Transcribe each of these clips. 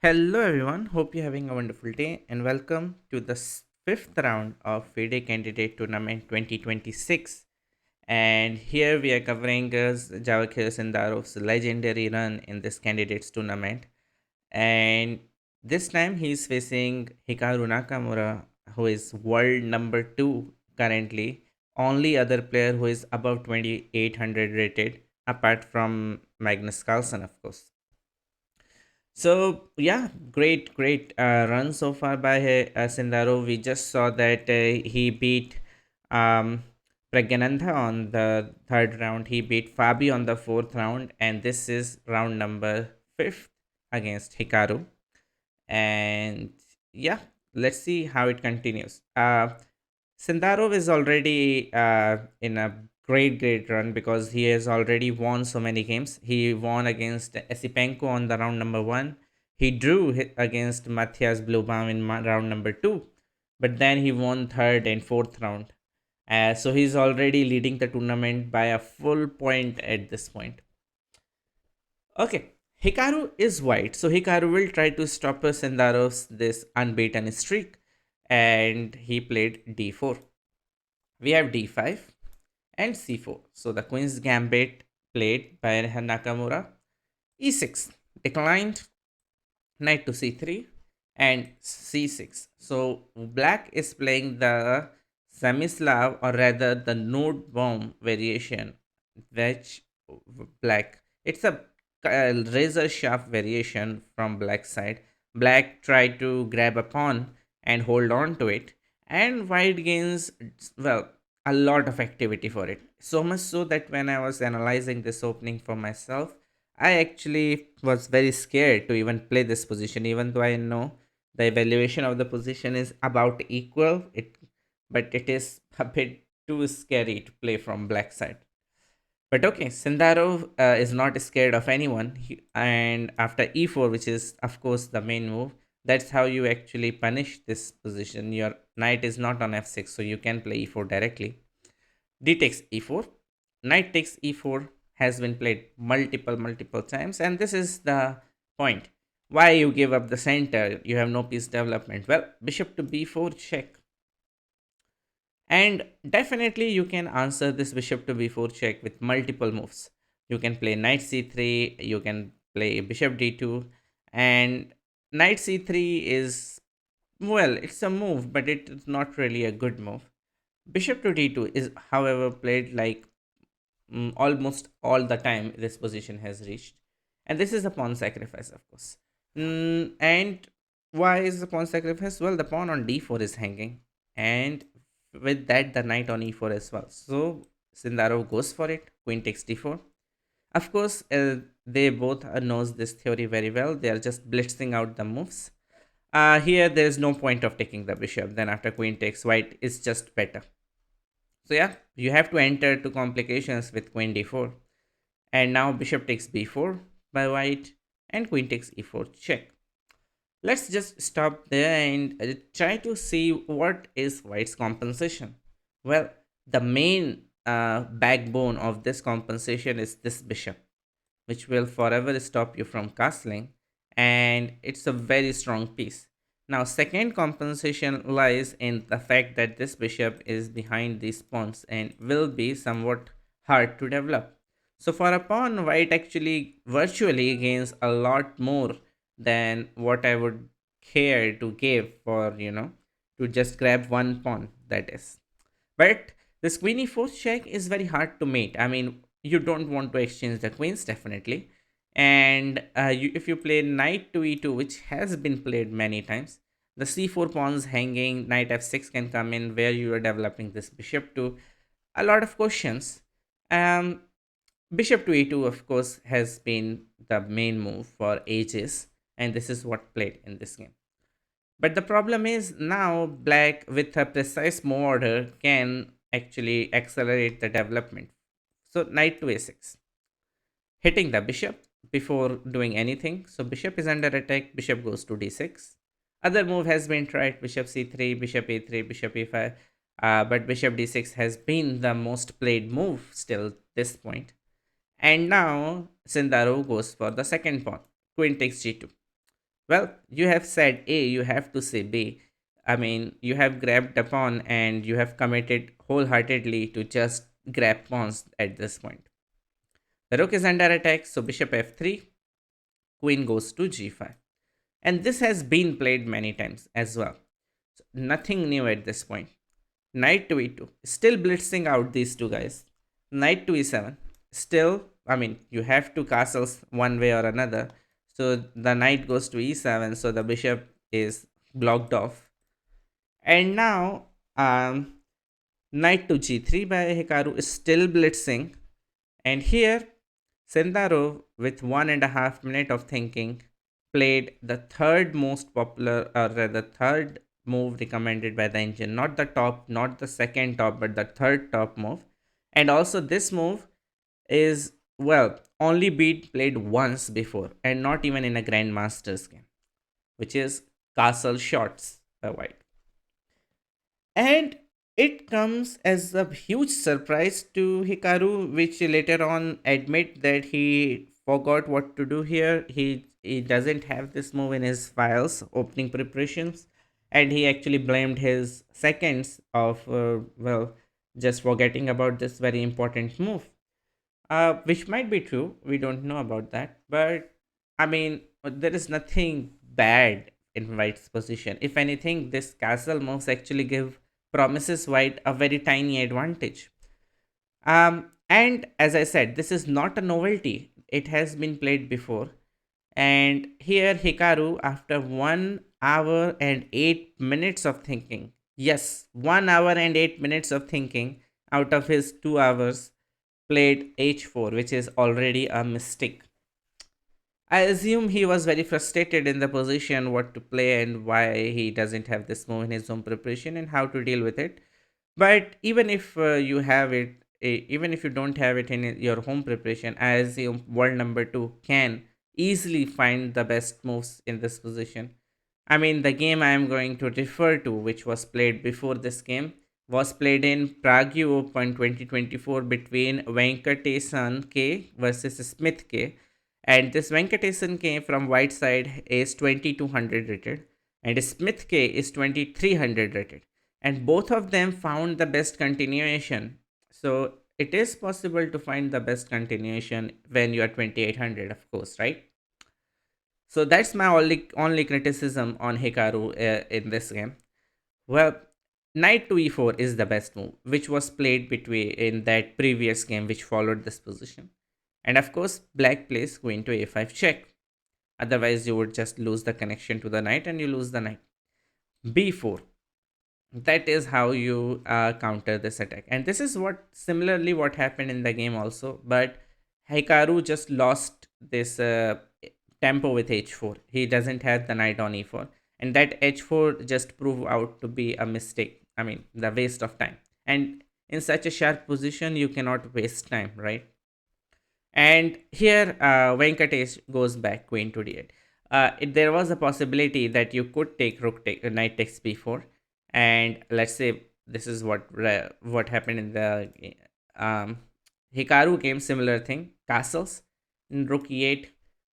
Hello everyone, hope you're having a wonderful day and welcome to the fifth round of FIDE Candidate Tournament 2026. And here we are covering Javokhir Sindarov's legendary run in this candidates tournament. And this time he's facing Hikaru Nakamura, who is world number 2 currently, only other player who is above 2800 rated, apart from Magnus Carlsen, of course. So yeah, great run so far by Sindarov. We just saw that he beat um, Pragyanandha on the third round. He beat Fabi on the fourth round, and this is round number fifth against Hikaru. And yeah, let's see how it continues. Sindarov is already in a great run because he has already won so many games. He won against Esipenko on the round number one. He drew against Matthias Blubaum in round number two, but then he won third and fourth round. So he's already leading the tournament by a full point at this point. Okay, Hikaru is white, so Hikaru will try to stop Sindarov's this unbeaten streak, and he played d4. We have d5 and c4. So the queen's gambit played by Nakamura. e6 declined, knight to c3 and c6. So black is playing the Semislav, or rather the node bomb variation, which black, it's a razor sharp variation from black side. Black tried to grab a pawn and hold on to it, and white gains, well, a lot of activity for it, so much so that when I was analyzing this opening for myself, I actually was very scared to even play this position, even though I know the evaluation of the position is about equal. But it is a bit too scary to play from black side. But okay, Sindarov is not scared of anyone, and after e4, which is of course the main move, that's how you actually punish this position. Your knight is not on f6, so you can play e4 directly. D takes e4, knight takes e4 has been played multiple times, and this is the point. Why you give up the center? You have no piece development. Well, bishop to b4 check. And definitely you can answer this bishop to b4 check with multiple moves. You can play knight c3, you can play bishop d2, and knight c3 is, well, it's a move, but it's not really a good move. Bishop to d2 is, however, played like almost all the time this position has reached. And this is a pawn sacrifice, of course. And why is the pawn sacrifice? Well, the pawn on d4 is hanging, and with that, the knight on e4 as well. So Sindarov goes for it. Queen takes d4. Of course, they both knows this theory very well. They are just blitzing out the moves. Here, there is no point of taking the bishop. Then after queen takes, white is just better. So yeah, you have to enter to complications with queen d4. And now bishop takes b4 by white, and queen takes e4 check. Let's just stop there and try to see what is white's compensation. Well, the main backbone of this compensation is this bishop, which will forever stop you from castling, and it's a very strong piece. Now, second compensation lies in the fact that this bishop is behind these pawns and will be somewhat hard to develop. So, for a pawn, white actually virtually gains a lot more than what I would care to give for, to just grab one pawn, that is. But this queen e4 check is very hard to mate. I mean, you don't want to exchange the queens, definitely. And if you play knight to e2, which has been played many times, the c4 pawns hanging, knight f6 can come in where you are developing this bishop to a lot of questions. Um, Bishop to e2, of course, has been the main move for ages, and this is what played in this game. But the problem is now black with a precise move order can actually accelerate the development. So knight to a6, hitting the bishop before doing anything. So bishop is under attack, bishop goes to d6. Other move has been tried, bishop c3, bishop a3, bishop e5. But bishop d6 has been the most played move still this point. And now Sindarov goes for the second pawn, queen takes g2. Well, you have said A, you have to say B. I mean, you have grabbed a pawn and you have committed wholeheartedly to just grab pawns at this point. The rook is under attack, so bishop f3, queen goes to g5. And this has been played many times as well. So nothing new at this point. Knight to e2, still blitzing out these two guys. Knight to e7, still, I mean, you have two castles one way or another. So the knight goes to e7, so the bishop is blocked off. And now, knight to g3 by Hikaru is still blitzing. And here, Sindarov, with 1.5 minutes of thinking, played the third most popular, or rather, third move recommended by the engine. Not the top, not the second top, but the third top move. And also, this move is, well, only been played once before, and not even in a grandmaster's game, which is castle shots by white. And it comes as a huge surprise to Hikaru, which later on admit that he forgot what to do here. He doesn't have this move in his files, opening preparations, and he actually blamed his seconds of just forgetting about this very important move. Which might be true. We don't know about that, but I mean, there is nothing bad in White's position. If anything, this castle moves actually give promises White a very tiny advantage. And as I said, this is not a novelty. It has been played before. And here Hikaru, after 1 hour and 8 minutes of thinking, yes, 1 hour and 8 minutes of thinking out of his 2 hours, played h4, which is already a mistake. I assume he was very frustrated in the position, what to play and why he doesn't have this move in his own preparation and how to deal with it. But even if you have it, even if you don't have it in your home preparation, I assume world number two can easily find the best moves in this position. I mean, the game I am going to refer to, which was played before this game, was played in Prague Open 2024 between Venkatesan K versus Smith K. And this Venkatesan K from white side is 2200 rated, and Smith K is 2300 rated. And both of them found the best continuation. So it is possible to find the best continuation when you are 2800, of course, right? So that's my only criticism on Hikaru in this game. Well, knight to e4 is the best move, which was played between in that previous game which followed this position. And of course, black plays queen to a5 check. Otherwise, you would just lose the connection to the knight and you lose the knight. b4. That is how you counter this attack. And this is what similarly what happened in the game also. But Hikaru just lost this tempo with h4. He doesn't have the knight on e4, and that h4 just proved out to be a mistake. I mean, the waste of time. And in such a sharp position, you cannot waste time, right? And here Venkatesh goes back queen to d8. There was a possibility that you could take knight takes b4, and let's say this is what happened in the um, Hikaru game. Similar thing, castles, rook e8,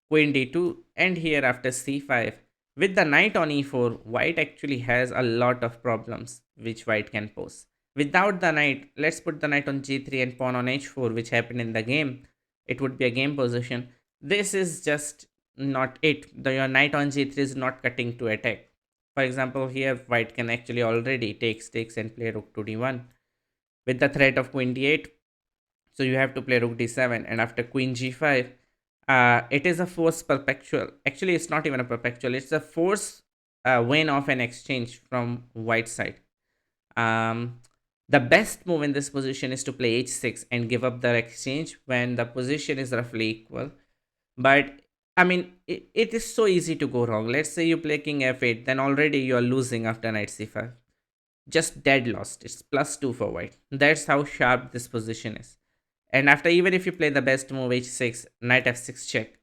queen d2, and here after c5 with the knight on e4, white actually has a lot of problems which white can pose. Without the knight, let's put the knight on g3 and pawn on h4, which happened in the game. It would be a game position. This is just not it. Your knight on g3 is not cutting to attack. For example, here white can actually already takes and play rook to d1 with the threat of queen d8. So you have to play rook d7, and after queen g5, it is a force perpetual. Actually, it's not even a perpetual. It's a force win of an exchange from white side. Um, the best move in this position is to play h6 and give up the exchange when the position is roughly equal. But I mean, it is so easy to go wrong. Let's say you play king f8, then already you are losing after knight c5. Just dead lost. It's +2 for white. That's how sharp this position is. And after, even if you play the best move h6, knight f6 check,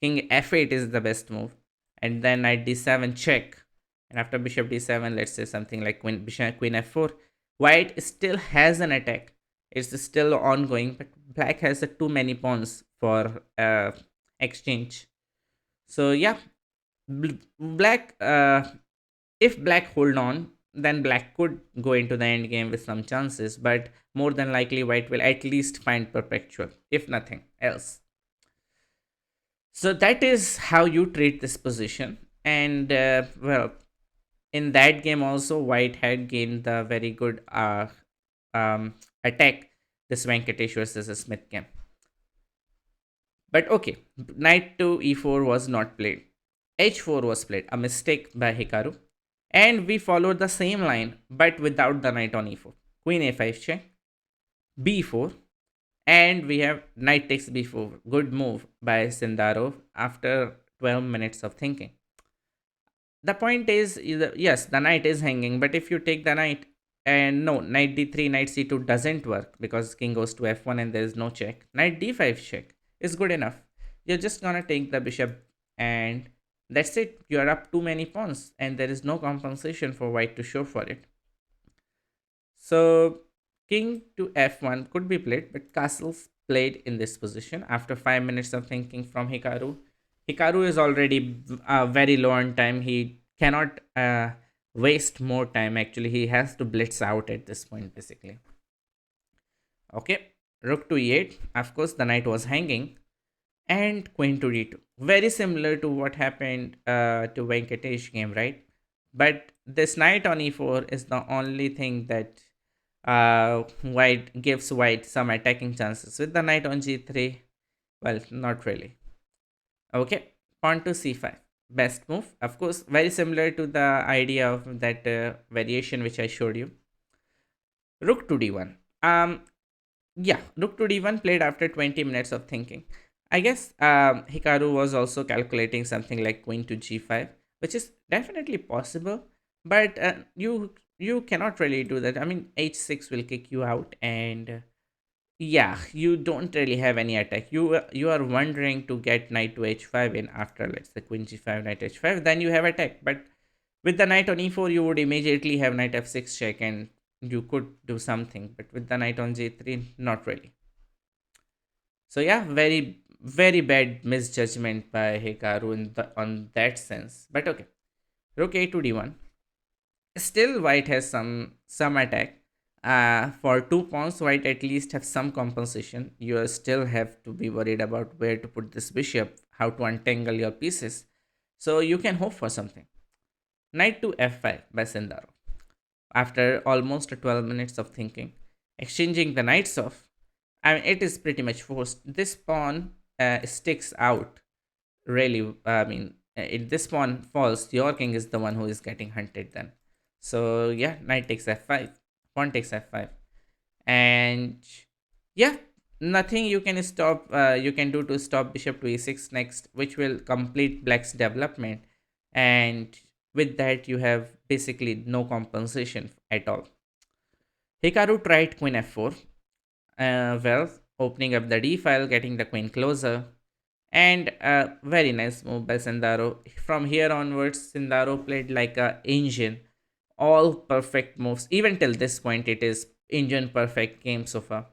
king f8 is the best move, and then knight d7 check, and after bishop d7, let's say something like queen f4, white still has an attack. It's still ongoing, but black has too many pawns for exchange. So yeah, Black, if black hold on, then black could go into the end game with some chances, but more than likely white will at least find perpetual, if nothing else. So that is how you treat this position. And well, in that game also, white had gained the very good attack, this Venkatesh versus Smith game. But okay, knight to e4 was not played. H4 was played, a mistake by Hikaru. And we followed the same line, but without the knight on e4. Queen a5 check, b4, and we have knight takes b4. Good move by Sindarov after 12 minutes of thinking. The point is, yes, the knight is hanging, but if you take the knight, and no, knight d3, knight c2 doesn't work because king goes to f1 and there is no check. Knight d5 check is good enough. You're just gonna take the bishop, and that's it. You are up too many pawns and there is no compensation for white to show for it. So king to f1 could be played, but castles played in this position after 5 minutes of thinking from Hikaru. Hikaru is already very low on time. He cannot waste more time. Actually, he has to blitz out at this point, basically. Okay, rook to e8. Of course, the knight was hanging, and queen to d2. Very similar to what happened to Venkatesh game, right? But this knight on e4 is the only thing that white gives white some attacking chances. With the knight on g3, well, not really. Okay, pawn to c5. Best move. Of course, very similar to the idea of that variation which I showed you. Rook to d1. Yeah, rook to d1 played after 20 minutes of thinking. I guess Hikaru was also calculating something like queen to g5, which is definitely possible, but you cannot really do that. I mean, h6 will kick you out, and yeah, you don't really have any attack. You are wondering to get knight to h5 in after, let's say, queen g5, knight h5, then you have attack. But with the knight on e4, you would immediately have knight f6 check, and you could do something. But with the knight on g3, not really. So yeah, very bad misjudgment by Hikaru on that sense. But okay, rook a to d1. Still, white has some attack. For 2 pawns, white at least have some compensation. You still have to be worried about where to put this bishop, how to untangle your pieces. So you can hope for something. Knight to f5 by Sindarov. After almost 12 minutes of thinking, exchanging the knights off, I mean, it is pretty much forced. This pawn sticks out really. I mean, if this pawn falls, your king is the one who is getting hunted then. So yeah, knight takes f5, pawn takes f5, and yeah, nothing you can stop. You can do to stop bishop to e6 next, which will complete black's development, and with that you have basically no compensation at all. Hikaru tried queen f4. Well, opening up the d file, getting the queen closer, and a very nice move by Sindaro. From here onwards, Sindaro played like a engine. All perfect moves. Even till this point, it is engine perfect game so far.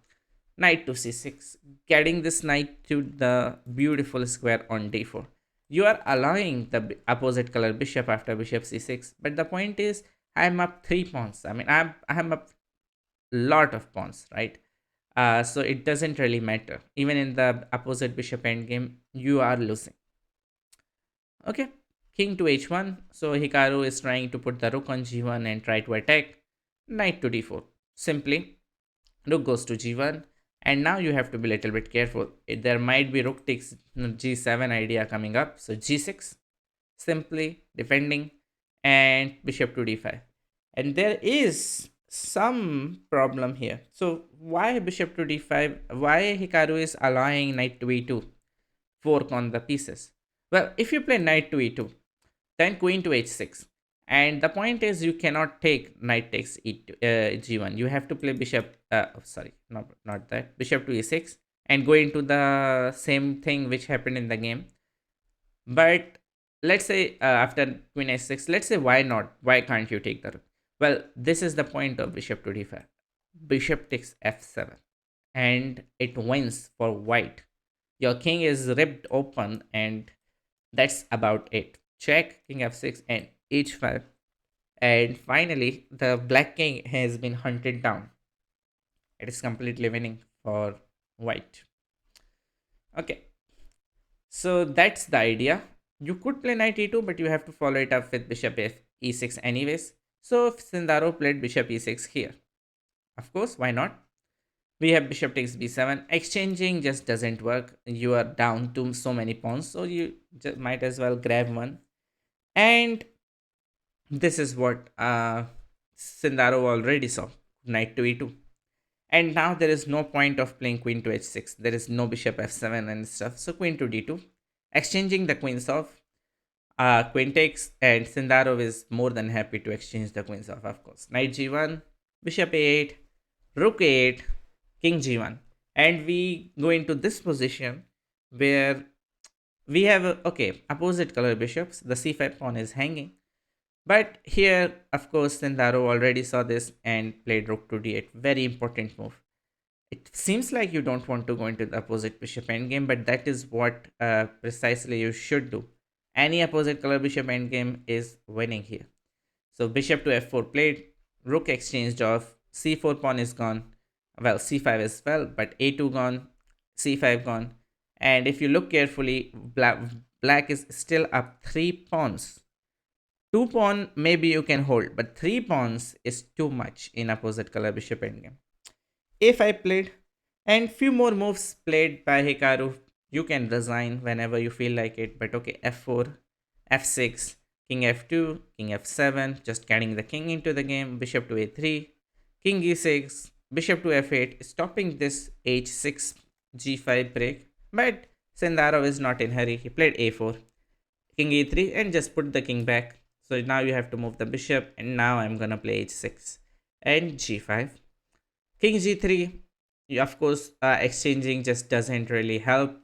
Knight to c6. Getting this knight to the beautiful square on d4. You are allowing the opposite color bishop after bishop c6. But the point is, I'm up 3 pawns. I mean, I'm up lot of pawns, right? So it doesn't really matter. Even in the opposite bishop endgame, you are losing. Okay, king to h1. So Hikaru is trying to put the rook on g1 and try to attack. Knight to d4. Simply, rook goes to g1. And now you have to be a little bit careful. There might be rook takes g7 idea coming up. So g6, simply defending, and bishop to d5. And there is some problem here. So why bishop to d5? Why Hikaru is allowing knight to e2? Fork on the pieces. Well, if you play knight to e2, then queen to h6. And the point is you cannot take knight takes g1. You have to play bishop, sorry, not that, bishop to e6 and go into the same thing which happened in the game. But let's say after queen h6, let's say why not? Why can't you take the rook? Well, this is the point of bishop to d5. Bishop takes f7 and it wins for white. Your king is ripped open and that's about it. check, king f6, and h5. And finally, the black king has been hunted down. It is completely winning for white. Okay, so that's the idea. You could play knight e2, but you have to follow it up with bishop e6 anyways. So Sindaro played bishop e6 here. Of course, why not? We have bishop takes b7. Exchanging just doesn't work. You are down to so many pawns, so you just might as well grab one. And this is what Sindaro already saw. Knight to e2. And now there is no point of playing queen to h6. There is no bishop f7 and stuff. So queen to d2. Exchanging the queens off. Queen takes, and Sindarov is more than happy to exchange the queens off, of course. Knight g1, bishop a8, rook a8, king g1. And we go into this position where we have, okay, opposite color bishops. The c5 pawn is hanging. But here, of course, Sindaro already saw this and played rook to d8. Very important move. It seems like you don't want to go into the opposite bishop endgame, but that is what precisely you should do. Any opposite color bishop endgame is winning here. So bishop to f4 played, rook exchanged off, c4 pawn is gone, well c5 as well, but a2 gone, c5 gone. And if you look carefully, black is still up 3 pawns. 2 pawn maybe you can hold, but 3 pawns is too much in opposite color bishop endgame. a5 played, and few more moves played by Hikaru. You can resign whenever you feel like it, but okay, f4, f6, king f2, king f7, just getting the king into the game, bishop to a3, king e6, bishop to f8, stopping this h6 g5 break. But Sendarov is not in hurry. He played a4, king e3, and just put the king back. So now you have to move the bishop, and now I'm gonna play h6 and g5. King g3, of course, exchanging just doesn't really help.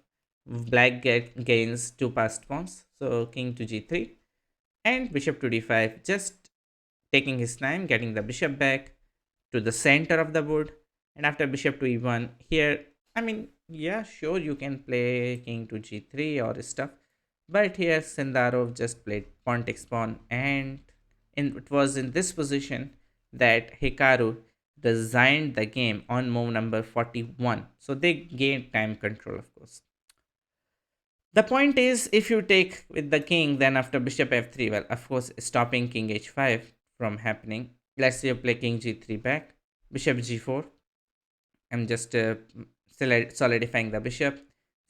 Black gains 2 passed pawns. So king to g3 and bishop to d5, just taking his time, getting the bishop back to the center of the board. And after bishop to e1, here, I mean, yeah, sure, you can play king to g3 or stuff. But here, Sindarov just played pawn takes pawn, and it was in this position that Hikaru resigned the game on move number 41. So they gained time control, of course. The point is, if you take with the king, then after bishop f3, well, of course, stopping king h5 from happening. Let's say you play king g3 back, bishop g4. I'm just solidifying the bishop.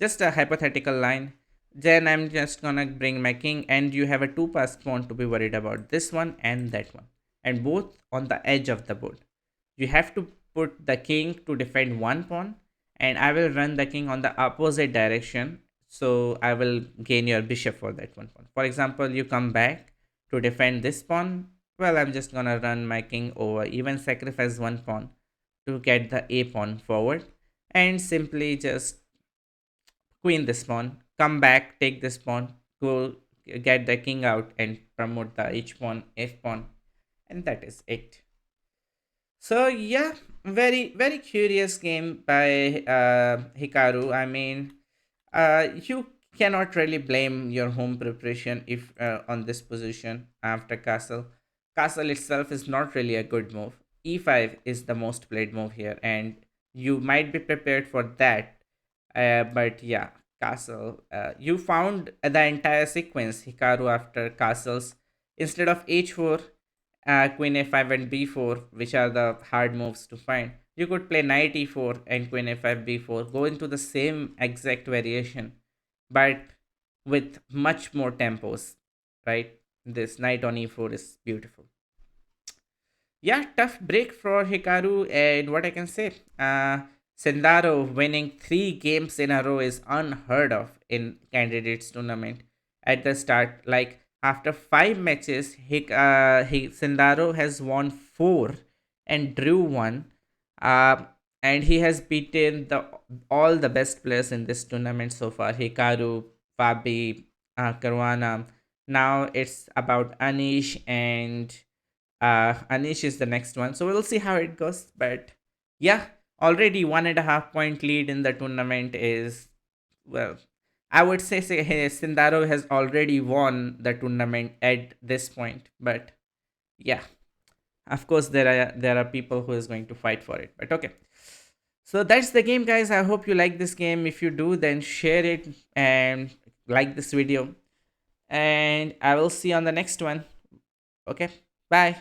Just a hypothetical line. Then I'm just gonna bring my king, and you have a 2 pass pawn to be worried about, this one and that one, and both on the edge of the board. You have to put the king to defend one pawn, and I will run the king on the opposite direction. So I will gain your bishop for that one pawn. For example, you come back to defend this pawn. Well, I'm just gonna run my king over, even sacrifice one pawn to get the a pawn forward, and simply just queen this pawn, come back, take this pawn, go get the king out and promote the h pawn, f pawn, and that is it. So yeah, very curious game by Hikaru. I mean, you cannot really blame your home preparation if on this position after castle. Castle itself is not really a good move. E5 is the most played move here, and you might be prepared for that. But yeah, castle. You found the entire sequence Hikaru after castles. Instead of h4, queen a5 and b4, which are the hard moves to find, you could play knight e4 and queen a5 b4, go into the same exact variation, but with much more tempos, right? This knight on e4 is beautiful. Yeah, tough break for Hikaru, and what I can say, Sendaro winning 3 games in a row is unheard of in candidates tournament. At the start, like after 5 matches, Sendaro has won 4 and drew 1. Uh, and he has beaten the all the best players in this tournament so far. Hikaru, Fabi, Caruana. Now it's about Anish, and Anish is the next one. So we'll see how it goes. But yeah, already 1.5 point lead in the tournament is, well, I would say Sindarov has already won the tournament at this point, but yeah, of course there are people who is going to fight for it. But okay, so that's the game, guys. I hope you like this game. If you do, then share it and like this video, and I will see you on the next one. Okay, bye.